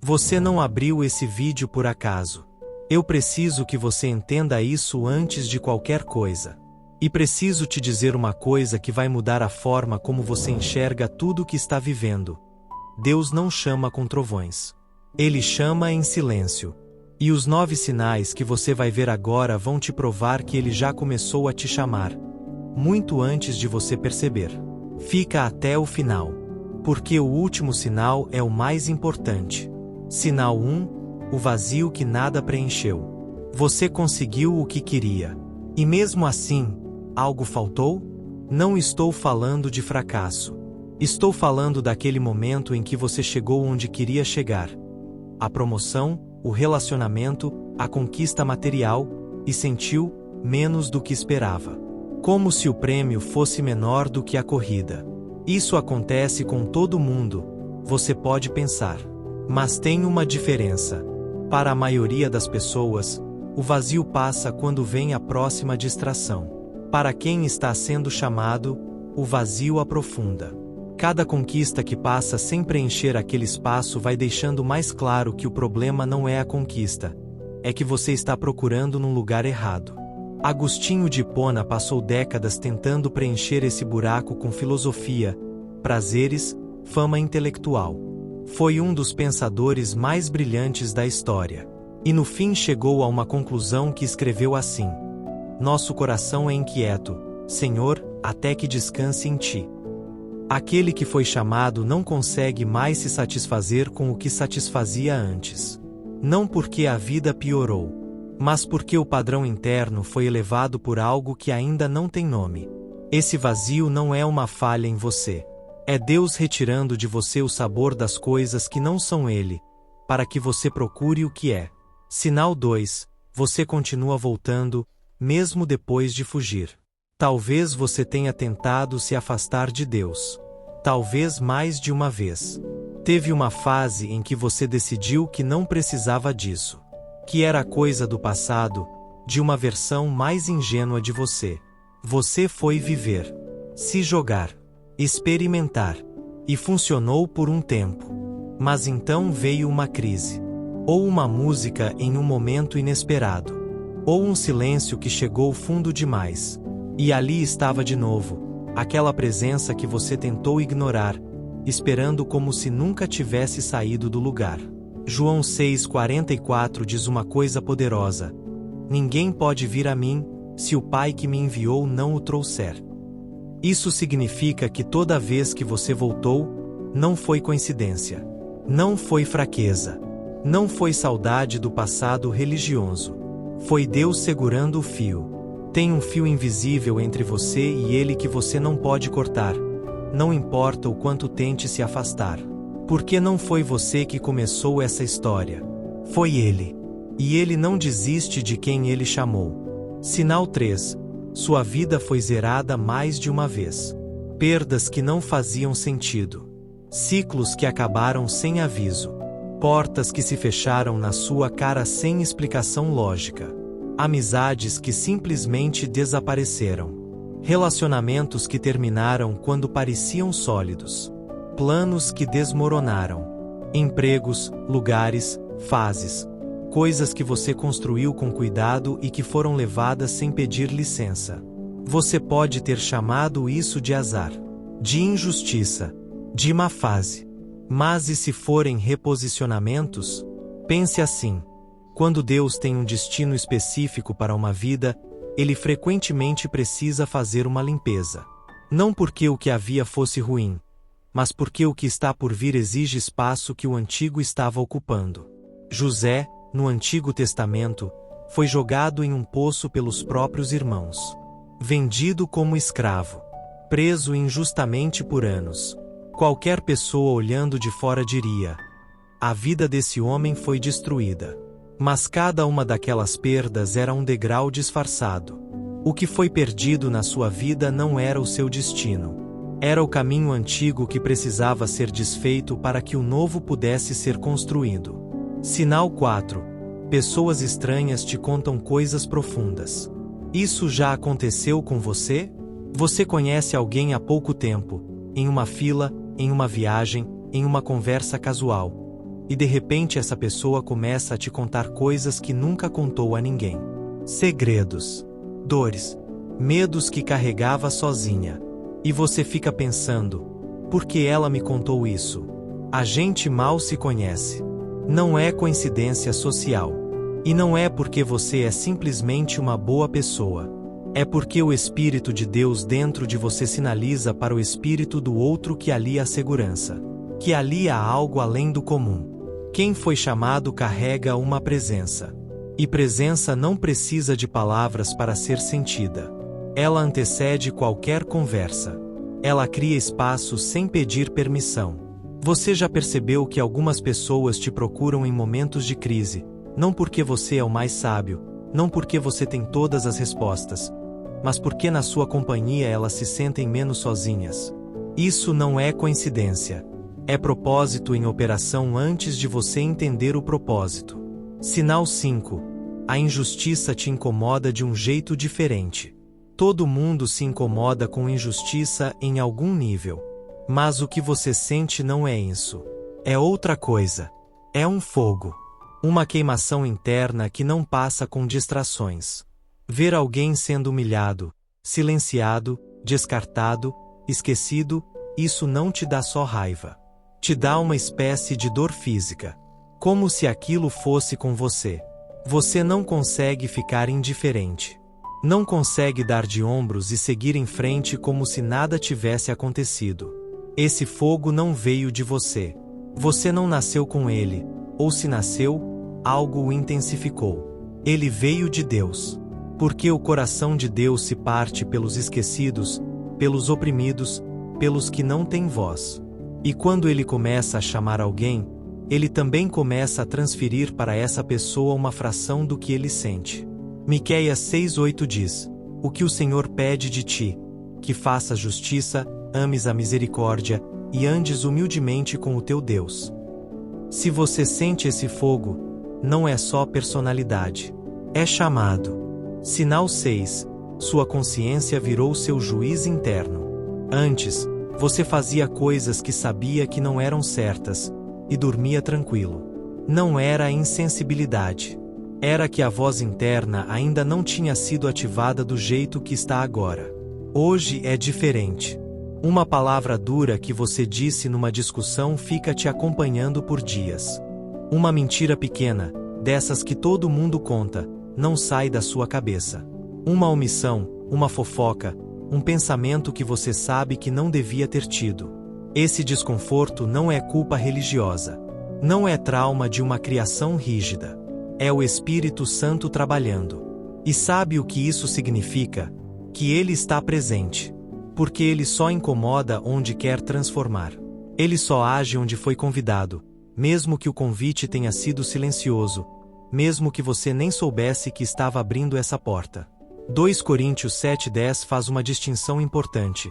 Você não abriu esse vídeo por acaso. Eu preciso que você entenda isso antes de qualquer coisa. E preciso te dizer uma coisa que vai mudar a forma como você enxerga tudo o que está vivendo. Deus não chama com trovões. Ele chama em silêncio. E os 9 sinais que você vai ver agora vão te provar que ele já começou a te chamar. Muito antes de você perceber. Fica até o final. Porque o último sinal é o mais importante. Sinal 1, o vazio que nada preencheu. Você conseguiu o que queria. E mesmo assim, algo faltou? Não estou falando de fracasso. Estou falando daquele momento em que você chegou onde queria chegar. A promoção, o relacionamento, a conquista material, e sentiu menos do que esperava. Como se o prêmio fosse menor do que a corrida. Isso acontece com todo mundo, você pode pensar. Mas tem uma diferença. Para a maioria das pessoas, o vazio passa quando vem a próxima distração. Para quem está sendo chamado, o vazio aprofunda. Cada conquista que passa sem preencher aquele espaço vai deixando mais claro que o problema não é a conquista. É que você está procurando num lugar errado. Agostinho de Hipona passou décadas tentando preencher esse buraco com filosofia, prazeres, fama intelectual. Foi um dos pensadores mais brilhantes da história. E no fim chegou a uma conclusão que escreveu assim: nosso coração é inquieto, Senhor, até que descanse em ti. Aquele que foi chamado não consegue mais se satisfazer com o que satisfazia antes. Não porque a vida piorou, mas porque o padrão interno foi elevado por algo que ainda não tem nome. Esse vazio não é uma falha em você. É Deus retirando de você o sabor das coisas que não são Ele, para que você procure o que é. Sinal 2, você continua voltando, mesmo depois de fugir. Talvez você tenha tentado se afastar de Deus. Talvez mais de uma vez. Teve uma fase em que você decidiu que não precisava disso. Que era coisa do passado, de uma versão mais ingênua de você. Você foi viver, se jogar, experimentar. E funcionou por um tempo. Mas então veio uma crise. Ou uma música em um momento inesperado. Ou um silêncio que chegou fundo demais. E ali estava de novo, aquela presença que você tentou ignorar, esperando como se nunca tivesse saído do lugar. João 6,44 diz uma coisa poderosa: ninguém pode vir a mim, se o Pai que me enviou não o trouxer. Isso significa que toda vez que você voltou, não foi coincidência. Não foi fraqueza. Não foi saudade do passado religioso. Foi Deus segurando o fio. Tem um fio invisível entre você e Ele que você não pode cortar. Não importa o quanto tente se afastar. Porque não foi você que começou essa história. Foi Ele. E Ele não desiste de quem Ele chamou. Sinal 3. Sua vida foi zerada mais de uma vez. Perdas que não faziam sentido. Ciclos que acabaram sem aviso. Portas que se fecharam na sua cara sem explicação lógica. Amizades que simplesmente desapareceram. Relacionamentos que terminaram quando pareciam sólidos. Planos que desmoronaram. Empregos, lugares, fases. Coisas que você construiu com cuidado e que foram levadas sem pedir licença. Você pode ter chamado isso de azar, de injustiça, de má fase. Mas e se forem reposicionamentos? Pense assim. Quando Deus tem um destino específico para uma vida, Ele frequentemente precisa fazer uma limpeza. Não porque o que havia fosse ruim, mas porque o que está por vir exige espaço que o antigo estava ocupando. José, no Antigo Testamento, foi jogado em um poço pelos próprios irmãos. Vendido como escravo. Preso injustamente por anos. Qualquer pessoa olhando de fora diria: a vida desse homem foi destruída. Mas cada uma daquelas perdas era um degrau disfarçado. O que foi perdido na sua vida não era o seu destino. Era o caminho antigo que precisava ser desfeito para que o novo pudesse ser construído. Sinal 4. Pessoas estranhas te contam coisas profundas. Isso já aconteceu com você? Você conhece alguém há pouco tempo, em uma fila, em uma viagem, em uma conversa casual. e de repente essa pessoa começa a te contar coisas que nunca contou a ninguém. Segredos, dores, medos que carregava sozinha. E você fica pensando: por que ela me contou isso? A gente mal se conhece. Não é coincidência social. E não é porque você é simplesmente uma boa pessoa. É porque o Espírito de Deus dentro de você sinaliza para o espírito do outro que ali há segurança. Que ali há algo além do comum. Quem foi chamado carrega uma presença. E presença não precisa de palavras para ser sentida. Ela antecede qualquer conversa. Ela cria espaço sem pedir permissão. Você já percebeu que algumas pessoas te procuram em momentos de crise, não porque você é o mais sábio, não porque você tem todas as respostas, mas porque na sua companhia elas se sentem menos sozinhas. Isso não é coincidência. É propósito em operação antes de você entender o propósito. Sinal 5. A injustiça te incomoda de um jeito diferente. Todo mundo se incomoda com injustiça em algum nível. Mas o que você sente não é isso. É outra coisa. É um fogo. Uma queimação interna que não passa com distrações. Ver alguém sendo humilhado, silenciado, descartado, esquecido, isso não te dá só raiva. Te dá uma espécie de dor física. Como se aquilo fosse com você. Você não consegue ficar indiferente. Não consegue dar de ombros e seguir em frente como se nada tivesse acontecido. Esse fogo não veio de você. Você não nasceu com ele, ou se nasceu, algo o intensificou. Ele veio de Deus. Porque o coração de Deus se parte pelos esquecidos, pelos oprimidos, pelos que não têm voz. E quando ele começa a chamar alguém, ele também começa a transferir para essa pessoa uma fração do que ele sente. Miqueias 6:8 diz: o que o Senhor pede de ti, que faças justiça, ames a misericórdia, e andes humildemente com o teu Deus. Se você sente esse fogo, não é só personalidade. É chamado. Sinal 6. Sua consciência virou seu juiz interno. Antes, você fazia coisas que sabia que não eram certas, e dormia tranquilo. Não era a insensibilidade. Era que a voz interna ainda não tinha sido ativada do jeito que está agora. Hoje é diferente. Uma palavra dura que você disse numa discussão fica te acompanhando por dias. Uma mentira pequena, dessas que todo mundo conta, não sai da sua cabeça. Uma omissão, uma fofoca, um pensamento que você sabe que não devia ter tido. Esse desconforto não é culpa religiosa. Não é trauma de uma criação rígida. É o Espírito Santo trabalhando. E sabe o que isso significa? Que ele está presente. Porque ele só incomoda onde quer transformar. Ele só age onde foi convidado, mesmo que o convite tenha sido silencioso, mesmo que você nem soubesse que estava abrindo essa porta. 2 Coríntios 7:10 faz uma distinção importante.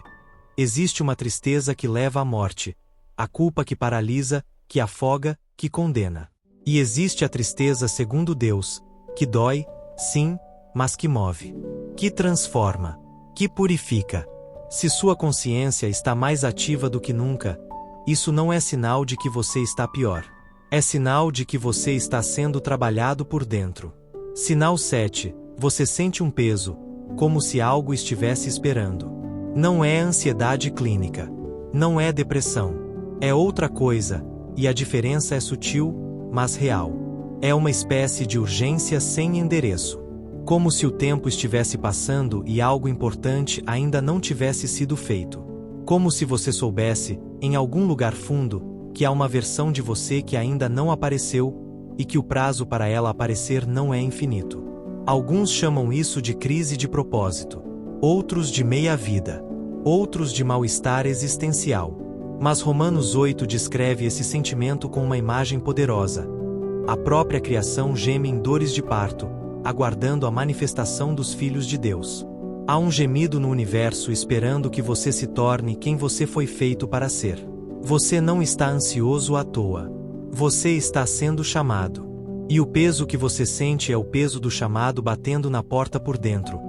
Existe uma tristeza que leva à morte, a culpa que paralisa, que afoga, que condena. E existe a tristeza segundo Deus, que dói, sim, mas que move, que transforma, que purifica. Se sua consciência está mais ativa do que nunca, isso não é sinal de que você está pior. É sinal de que você está sendo trabalhado por dentro. Sinal 7. Você sente um peso, como se algo estivesse esperando. Não é ansiedade clínica. Não é depressão. É outra coisa, e a diferença é sutil, mas real. É uma espécie de urgência sem endereço. Como se o tempo estivesse passando e algo importante ainda não tivesse sido feito. Como se você soubesse, em algum lugar fundo, que há uma versão de você que ainda não apareceu, e que o prazo para ela aparecer não é infinito. Alguns chamam isso de crise de propósito. Outros de meia-vida. Outros de mal-estar existencial. Mas Romanos 8 descreve esse sentimento com uma imagem poderosa. A própria criação geme em dores de parto, aguardando a manifestação dos filhos de Deus. Há um gemido no universo esperando que você se torne quem você foi feito para ser. Você não está ansioso à toa. Você está sendo chamado. E o peso que você sente é o peso do chamado batendo na porta por dentro,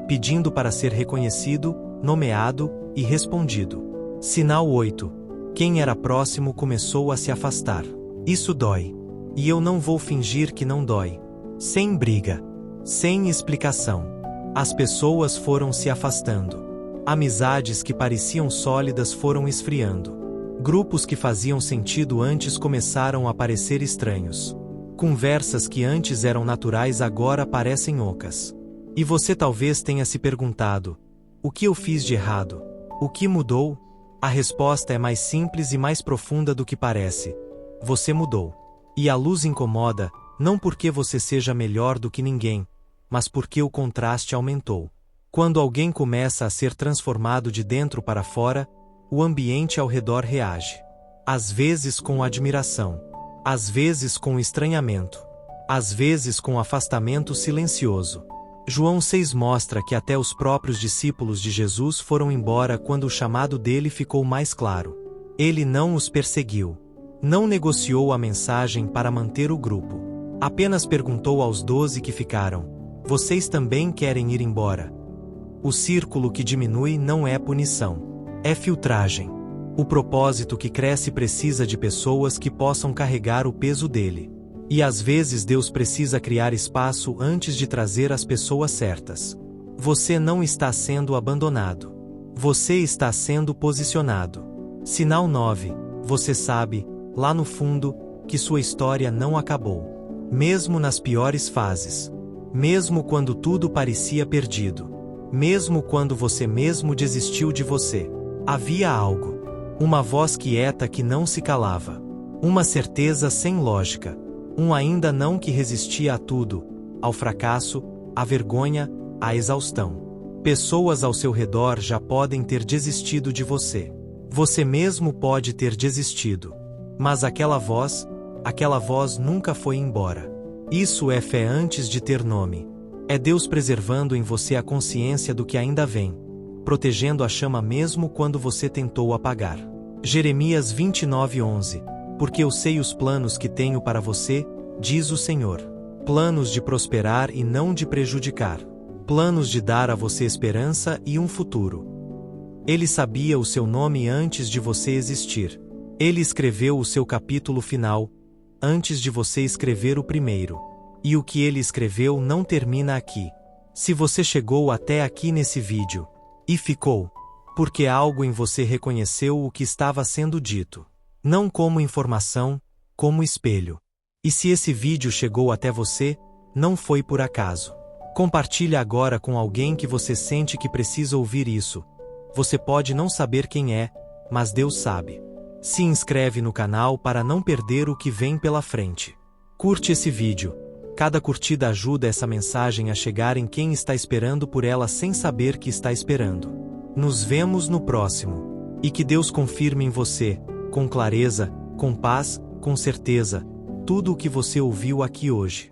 pedindo para ser reconhecido, nomeado e respondido. Sinal 8. Quem era próximo começou a se afastar. Isso dói. E eu não vou fingir que não dói. Sem briga. Sem explicação. As pessoas foram se afastando. Amizades que pareciam sólidas foram esfriando. Grupos que faziam sentido antes começaram a parecer estranhos. Conversas que antes eram naturais agora parecem ocas. E você talvez tenha se perguntado: o que eu fiz de errado? O que mudou? A resposta é mais simples e mais profunda do que parece. Você mudou. E a luz incomoda, não porque você seja melhor do que ninguém, mas porque o contraste aumentou. Quando alguém começa a ser transformado de dentro para fora, o ambiente ao redor reage. Às vezes com admiração. Às vezes com estranhamento. Às vezes com afastamento silencioso. João 6 mostra que até os próprios discípulos de Jesus foram embora quando o chamado dele ficou mais claro. Ele não os perseguiu. Não negociou a mensagem para manter o grupo. Apenas perguntou aos 12 que ficaram: vocês também querem ir embora? O círculo que diminui não é punição. É filtragem. O propósito que cresce precisa de pessoas que possam carregar o peso dele. E às vezes Deus precisa criar espaço antes de trazer as pessoas certas. Você não está sendo abandonado. Você está sendo posicionado. Sinal 9. Você sabe, lá no fundo, que sua história não acabou. Mesmo nas piores fases. Mesmo quando tudo parecia perdido. Mesmo quando você mesmo desistiu de você. Havia algo. Uma voz quieta que não se calava. Uma certeza sem lógica. Um ainda não que resistia a tudo, ao fracasso, à vergonha, à exaustão. Pessoas ao seu redor já podem ter desistido de você. Você mesmo pode ter desistido. Mas aquela voz nunca foi embora. Isso é fé antes de ter nome. É Deus preservando em você a consciência do que ainda vem, protegendo a chama mesmo quando você tentou apagar. Jeremias 29:11. Porque eu sei os planos que tenho para você, diz o Senhor. Planos de prosperar e não de prejudicar. Planos de dar a você esperança e um futuro. Ele sabia o seu nome antes de você existir. Ele escreveu o seu capítulo final, antes de você escrever o primeiro. E o que ele escreveu não termina aqui. Se você chegou até aqui nesse vídeo, e ficou, porque algo em você reconheceu o que estava sendo dito. Não como informação, como espelho. E se esse vídeo chegou até você, não foi por acaso. Compartilhe agora com alguém que você sente que precisa ouvir isso. Você pode não saber quem é, mas Deus sabe. Se inscreve no canal para não perder o que vem pela frente. Curte esse vídeo. Cada curtida ajuda essa mensagem a chegar em quem está esperando por ela sem saber que está esperando. Nos vemos no próximo. E que Deus confirme em você, com clareza, com paz, com certeza, tudo o que você ouviu aqui hoje.